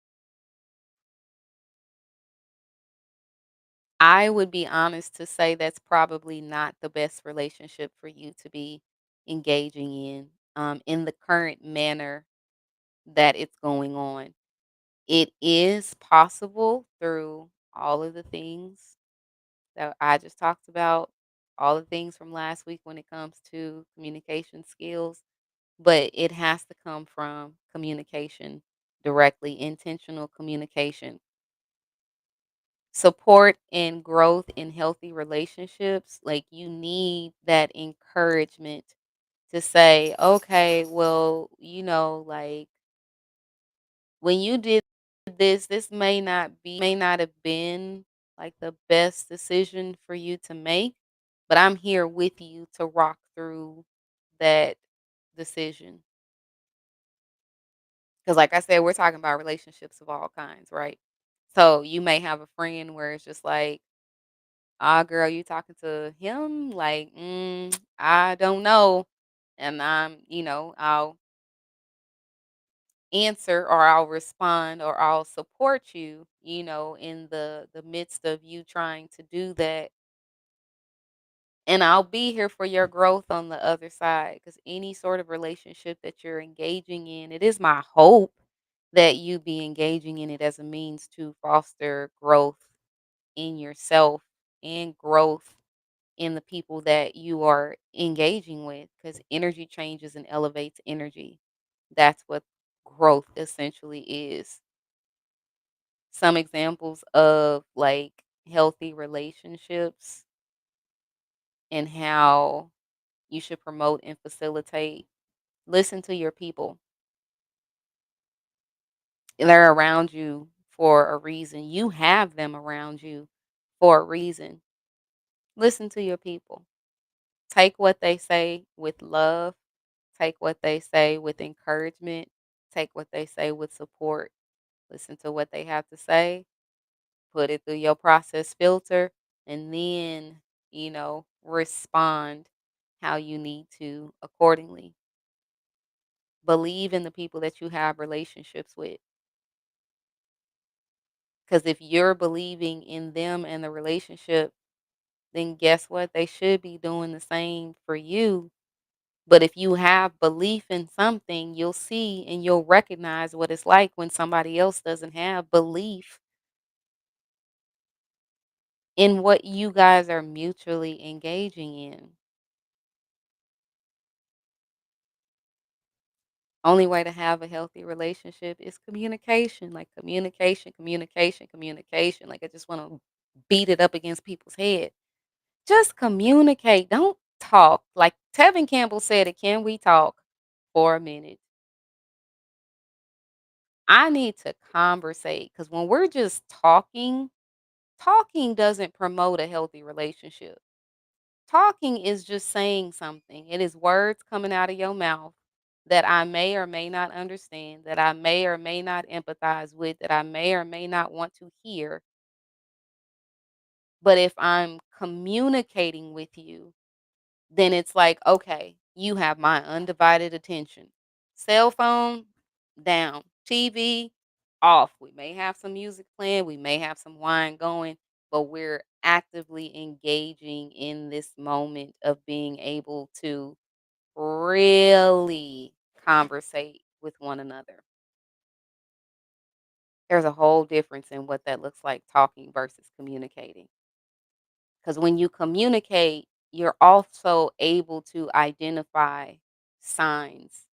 I would be honest to say that's probably not the best relationship for you to be engaging in the current manner that it's going on. It is possible through all of the things that I just talked about, all the things from last week when it comes to communication skills, but it has to come from communication directly, intentional communication. Support and growth in healthy relationships, like you need that encouragement to say, okay, well, like when you did this may not have been like the best decision for you to make, but I'm here with you to rock through that decision. Because, like I said, we're talking about relationships of all kinds, right? So you may have a friend where it's just like, ah, girl, you talking to him? Like, I don't know. And I'll answer or I'll respond or I'll support you, in the midst of you trying to do that. And I'll be here for your growth on the other side cuz any sort of relationship that you're engaging in, it is my hope that you be engaging in it as a means to foster growth in yourself and growth in the people that you are engaging with cuz energy changes and elevates energy. That's what growth essentially is. Some examples of like healthy relationships and how you should promote and facilitate. Listen to your people. They're around you for a reason. You have them around you for a reason. Listen to your people. Take what they say with love. Take what they say with encouragement. Take what they say with support. Listen to what they have to say, put it through your process filter, and then, respond how you need to accordingly. Believe in the people that you have relationships with. Because if you're believing in them and the relationship, then guess what? They should be doing the same for you. But if you have belief in something, you'll see and you'll recognize what it's like when somebody else doesn't have belief in what you guys are mutually engaging in. Only way to have a healthy relationship is communication, like communication, communication, communication. Like I just want to beat it up against people's head. Just communicate. Don't talk. Like Tevin Campbell said it, can we talk for a minute? I need to conversate because when we're just talking, talking doesn't promote a healthy relationship. Talking is just saying something. It is words coming out of your mouth that I may or may not understand, that I may or may not empathize with, that I may or may not want to hear. But if I'm communicating with you, then it's like, okay, you have my undivided attention. Cell phone down, TV off. We may have some music playing, we may have some wine going, but we're actively engaging in this moment of being able to really conversate with one another. There's a whole difference in what that looks like talking versus communicating. Because when you communicate, you're also able to identify signs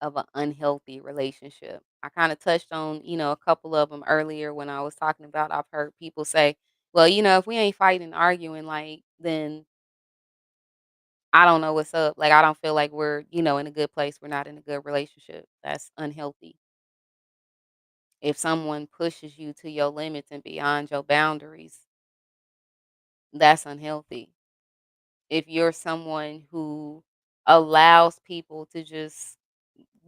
of an unhealthy relationship. I kind of touched on, a couple of them earlier when I was talking about I've heard people say, well, if we ain't fighting and arguing, like, then I don't know what's up. Like, I don't feel like we're, in a good place. We're not in a good relationship. That's unhealthy. If someone pushes you to your limits and beyond your boundaries, that's unhealthy. If you're someone who allows people to just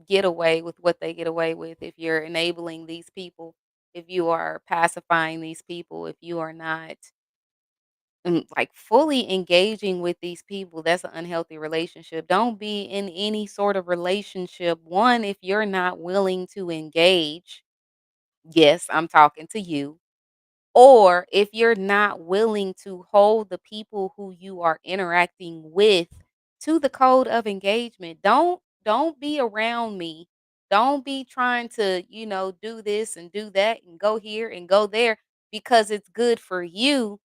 get away with what they get away with, if you're enabling these people, if you are pacifying these people, if you are not like fully engaging with these people, that's an unhealthy relationship. Don't be in any sort of relationship. One, if you're not willing to engage, yes, I'm talking to you. Or if you're not willing to hold the people who you are interacting with to the code of engagement, don't be around me. Don't be trying to, do this and do that and go here and go there because it's good for you.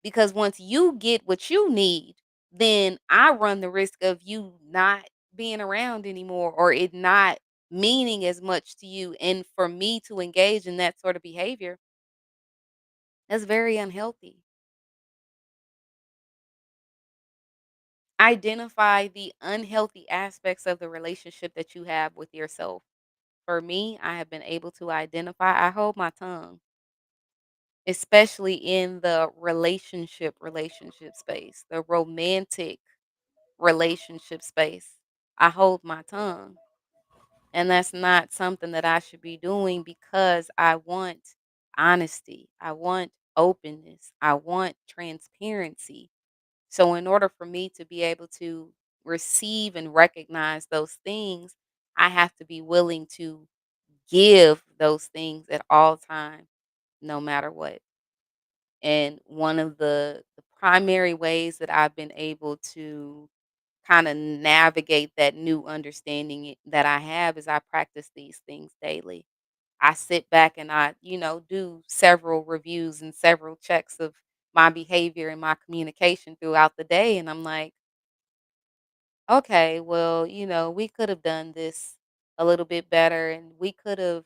Because once you get what you need, then I run the risk of you not being around anymore or it not meaning as much to you. And for me to engage in that sort of behavior, that's very unhealthy. Identify the unhealthy aspects of the relationship that you have with yourself. For me, I have been able to identify, I hold my tongue, especially in the relationship space, the romantic relationship space. I hold my tongue. And that's not something that I should be doing because I want honesty. I want openness. I want transparency. So, in order for me to be able to receive and recognize those things, I have to be willing to give those things at all time, no matter what. And one of the primary ways that I've been able to kind of navigate that new understanding that I have is I practice these things daily. I sit back and I, do several reviews and several checks of my behavior and my communication throughout the day. And I'm like, okay, well, we could have done this a little bit better and we could have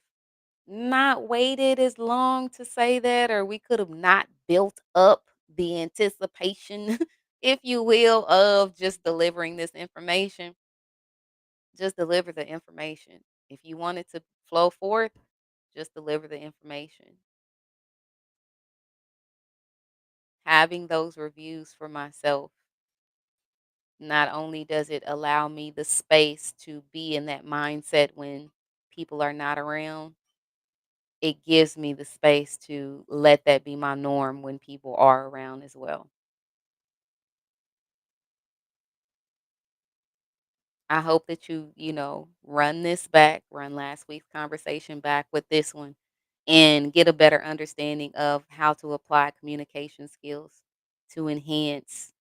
not waited as long to say that, or we could have not built up the anticipation, if you will, of just delivering this information. Just deliver the information. If you want it to flow forth, just deliver the information. Having those reviews for myself, not only does it allow me the space to be in that mindset when people are not around, it gives me the space to let that be my norm when people are around as well. I hope that run this back, run last week's conversation back with this one, and get a better understanding of how to apply communication skills to enhance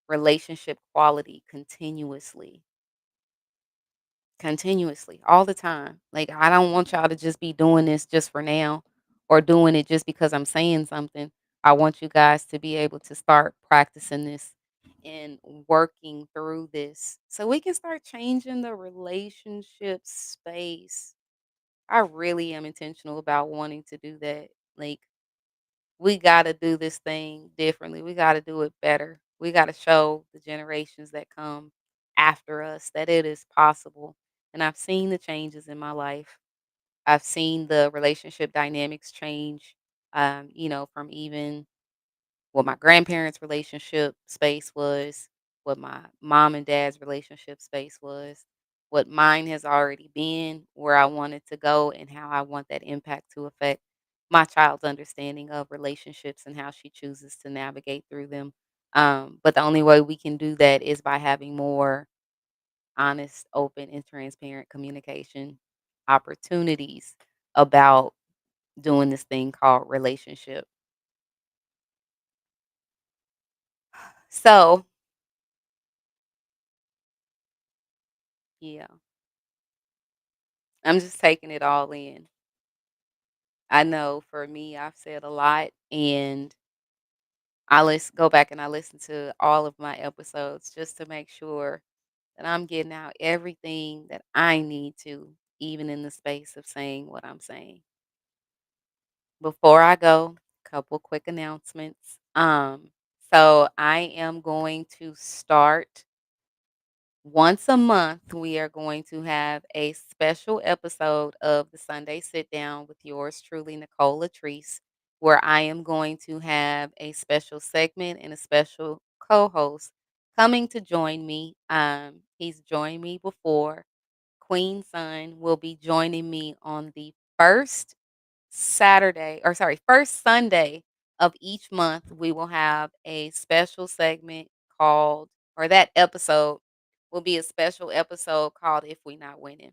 relationship quality continuously, all the time. Like, I don't want y'all to just be doing this just for now or doing it just because I'm saying something. I want you guys to be able to start practicing this and working through this so we can start changing the relationship space. I really am intentional about wanting to do that. Like, we got to do this thing differently. We got to do it better. We got to show the generations that come after us that it is possible. And I've seen the changes in my life. I've seen the relationship dynamics change, from even what my grandparents' relationship space was, what my mom and dad's relationship space was, what mine has already been, where I wanted to go, and how I want that impact to affect my child's understanding of relationships and how she chooses to navigate through them. But the only way we can do that is by having more honest, open, and transparent communication opportunities about doing this thing called relationship. So, yeah. I'm just taking it all in. I know for me, I've said a lot, and go back and I listen to all of my episodes just to make sure that I'm getting out everything that I need to, even in the space of saying what I'm saying. Before I go, couple quick announcements. So I am going to start once a month, we are going to have a special episode of the Sunday Sit Down with yours truly, Nicole LaTreece, where I am going to have a special segment and a special co host coming to join me. He's joined me before. Queen Sun will be joining me on the first Sunday of each month. We will have a special segment called, or that episode will be a special episode called If We Not Winning.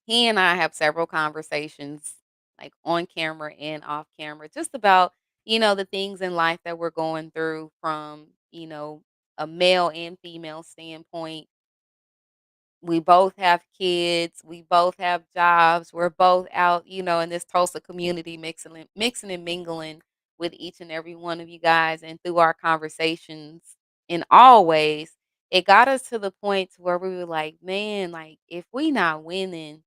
He and I have several conversations, like on camera and off camera, just about, the things in life that we're going through from, a male and female standpoint. We both have kids, we both have jobs, we're both out, in this Tulsa community mixing and mingling with each and every one of you guys. And through our conversations in all ways, it got us to the point to where we were like, man, like if we not winning,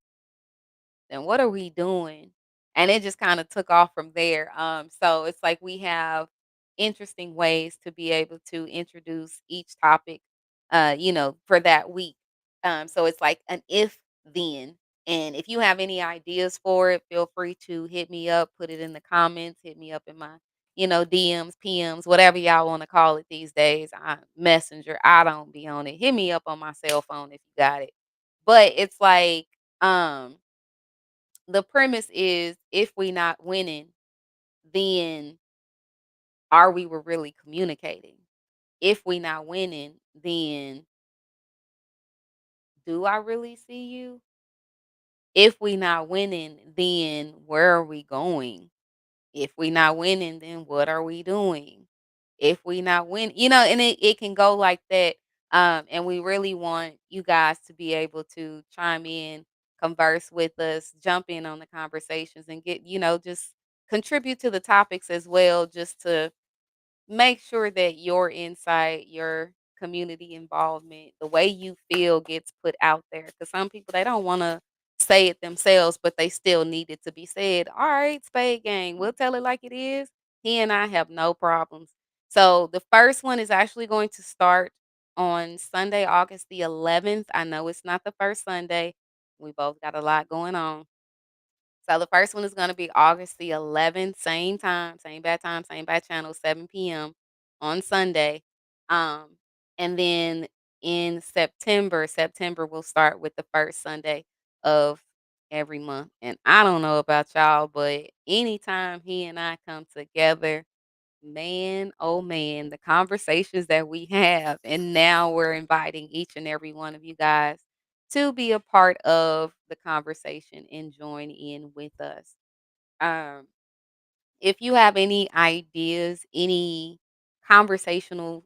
then what are we doing? And it just kind of took off from there. So it's like we have interesting ways to be able to introduce each topic, for that week. So it's like an if then. And if you have any ideas for it, feel free to hit me up, put it in the comments, hit me up in my, DMs, PMs, whatever y'all want to call it these days. Messenger, I don't be on it. Hit me up on my cell phone if you got it. But it's like, um, the premise is if we not winning, then are we were really communicating? If we not winning, then do I really see you? If we not winning, then where are we going? If we not winning, then what are we doing? If we not win, and it can go like that. And we really want you guys to be able to chime in, converse with us, jump in on the conversations and get, just contribute to the topics as well, just to make sure that your insight, your community involvement, the way you feel gets put out there. Because some people, they don't want to say it themselves, but they still need it to be said. All right, Spade Gang, we'll tell it like it is. He and I have no problems. So the first one is actually going to start on Sunday, August the 11th. I know it's not the first Sunday. We both got a lot going on. So the first one is gonna be August the 11th, same time, same bad channel, 7 p.m. on Sunday. Um, and then in September will start with the first Sunday of every month. And I don't know about y'all, but anytime he and I come together, man, oh man, the conversations that we have, and now we're inviting each and every one of you guys to be a part of the conversation and join in with us. Um, if you have any ideas, any conversational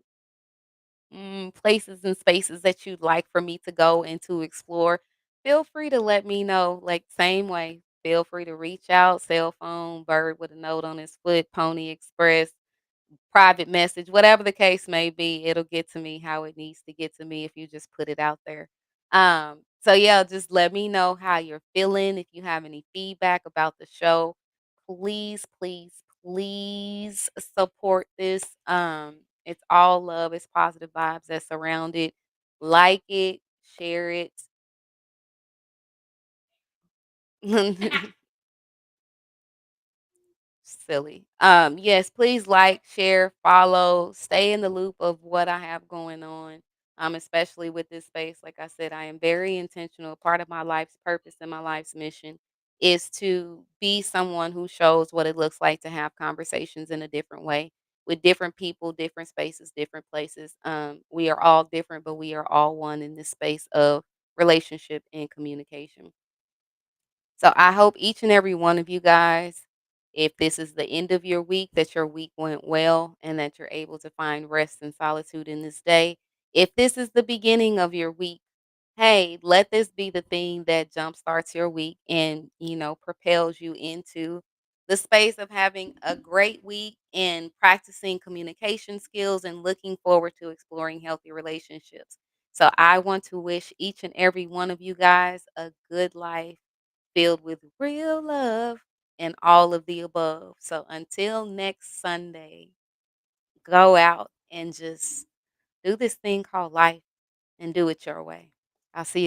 places and spaces that you'd like for me to go and to explore, feel free to let me know. Like, same way, feel free to reach out, cell phone, bird with a note on his foot, Pony Express, private message, whatever the case may be, it'll get to me how it needs to get to me if you just put it out there. So yeah, just let me know how you're feeling. If you have any feedback about the show, please, please, please support this. It's all love, it's positive vibes that surround it. Like it, share it. Silly. Yes, please like, share, follow, stay in the loop of what I have going on. Especially with this space. Like I said, I am very intentional. Part of my life's purpose and my life's mission is to be someone who shows what it looks like to have conversations in a different way with different people, different spaces, different places. We are all different, but we are all one in this space of relationship and communication. So I hope each and every one of you guys, if this is the end of your week, that your week went well and that you're able to find rest and solitude in this day. If this is the beginning of your week, hey, let this be the thing that jumpstarts your week and, propels you into the space of having a great week and practicing communication skills and looking forward to exploring healthy relationships. So I want to wish each and every one of you guys a good life filled with real love and all of the above. So until next Sunday, go out and just do this thing called life and do it your way. I'll see you.